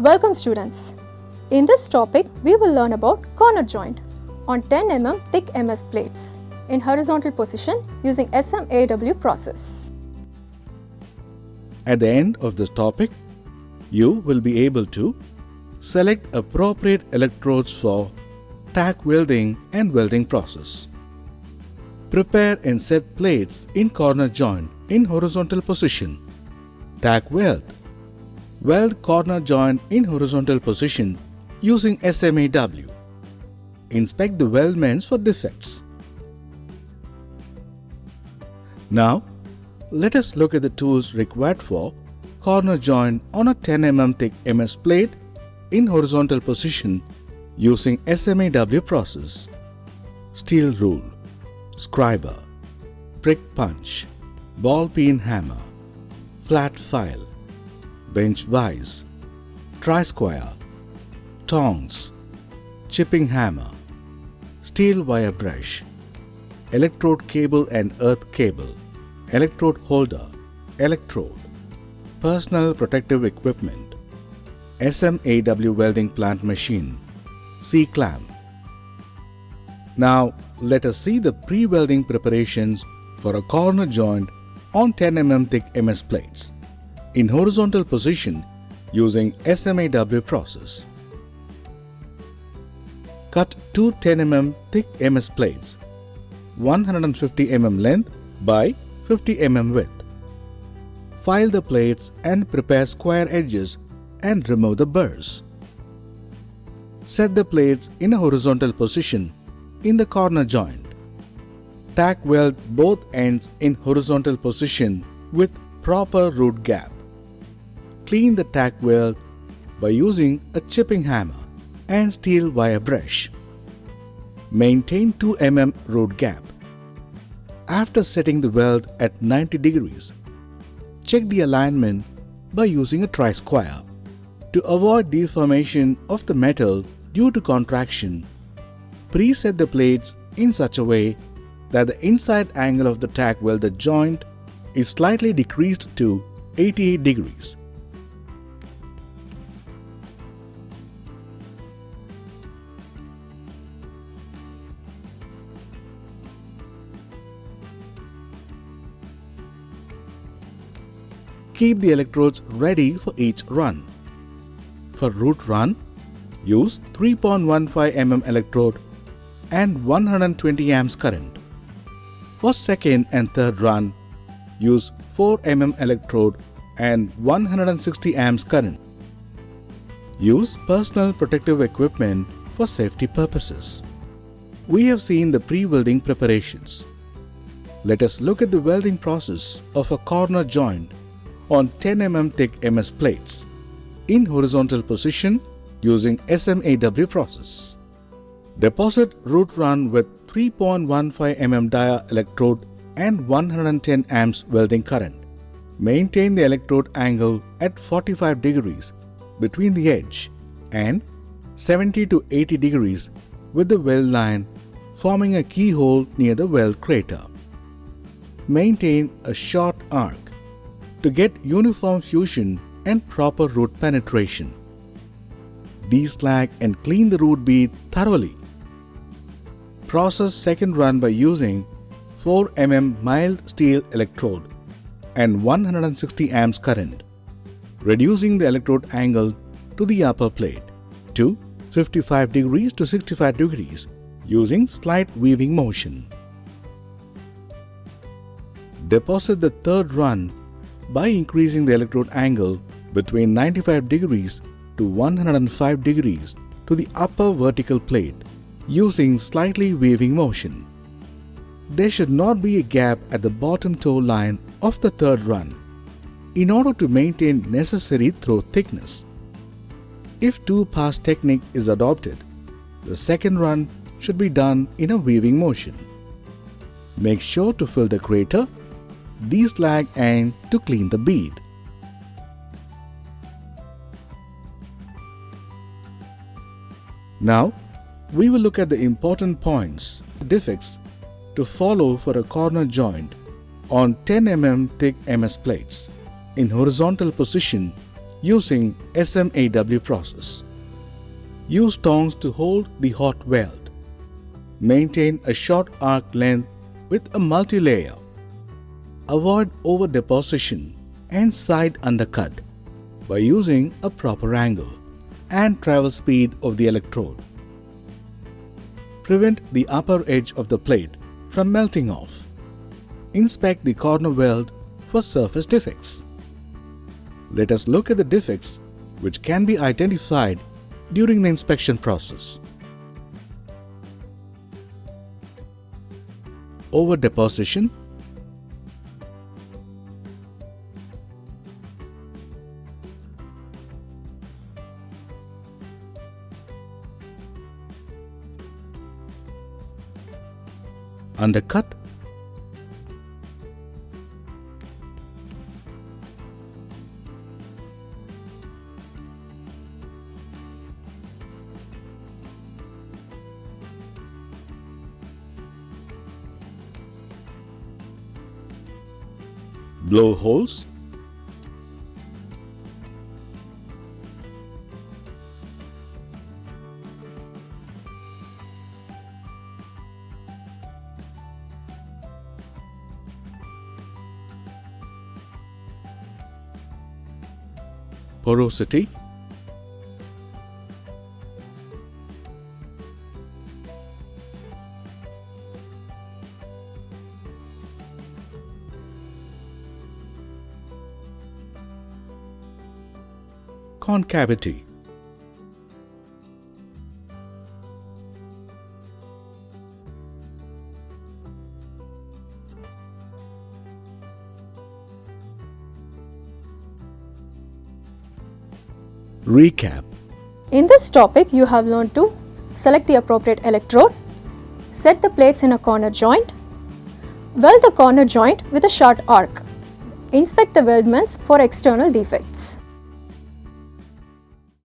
Welcome students. In this topic, we will learn about corner joint on 10 mm thick MS plates in horizontal position using SMAW process. At the end of this topic, you will be able to select appropriate electrodes for tack welding and welding process. Prepare and set plates in corner joint in horizontal position. Tack weld. Weld corner joint in horizontal position using SMAW. Inspect the weldments for defects. Now, let us look at the tools required for corner joint on a 10 mm thick MS plate in horizontal position using SMAW process. Steel rule, scriber, prick punch, ball peen hammer, flat file, bench vise, tri-square, tongs, chipping hammer, steel wire brush, electrode cable and earth cable, electrode holder, electrode, personal protective equipment, SMAW welding plant machine, C-clamp. Now let us see the pre-welding preparations for a corner joint on 10 mm thick MS plates in horizontal position using SMAW process. Cut two 10 mm thick MS plates, 150 mm length by 50 mm width. File the plates and prepare square edges and remove the burrs. Set the plates in a horizontal position in the corner joint. Tack weld both ends in horizontal position with proper root gap. Clean the tack weld by using a chipping hammer and steel wire brush. Maintain 2 mm root gap. After setting the weld at 90 degrees, check the alignment by using a tri-square. To avoid deformation of the metal due to contraction, preset the plates in such a way that the inside angle of the tack welded joint is slightly decreased to 88 degrees. Keep the electrodes ready for each run. For root run, use 3.15 mm electrode and 120 amps current. For second and third run, use 4 mm electrode and 160 amps current. Use personal protective equipment for safety purposes. We have seen the pre-welding preparations. Let us look at the welding process of a corner joint on 10 mm thick MS plates in horizontal position using SMAW process. Deposit root run with 3.15 mm dia electrode and 110 amps welding current. Maintain the electrode angle at 45 degrees between the edge and 70 to 80 degrees with the weld line forming a keyhole near the weld crater. Maintain a short arc to get uniform fusion and proper root penetration. Deslag and clean the root bead thoroughly. Process second run by using 4 mm mild steel electrode and 160 amps current, reducing the electrode angle to the upper plate to 55 degrees to 65 degrees using slight weaving motion. Deposit the third run by increasing the electrode angle between 95 degrees to 105 degrees to the upper vertical plate using slightly weaving motion. There should not be a gap at the bottom toe line of the third run in order to maintain necessary throw thickness. If two-pass technique is adopted, the second run should be done in a weaving motion. Make sure to fill the crater, deslag and to clean the bead. Now, we will look at the important points, defects to follow for a corner joint on 10 mm thick MS plates in horizontal position using SMAW process. Use tongs to hold the hot weld. Maintain a short arc length with a multi-layer. Avoid over-deposition and side undercut by using a proper angle and travel speed of the electrode. Prevent the upper edge of the plate from melting off. Inspect the corner weld for surface defects. Let us look at the defects which can be identified during the inspection process. Over-deposition, undercut, blow holes, porosity, concavity, recap. In this topic, you have learned to select the appropriate electrode, set the plates in a corner joint, weld the corner joint with a short arc, inspect the weldments for external defects.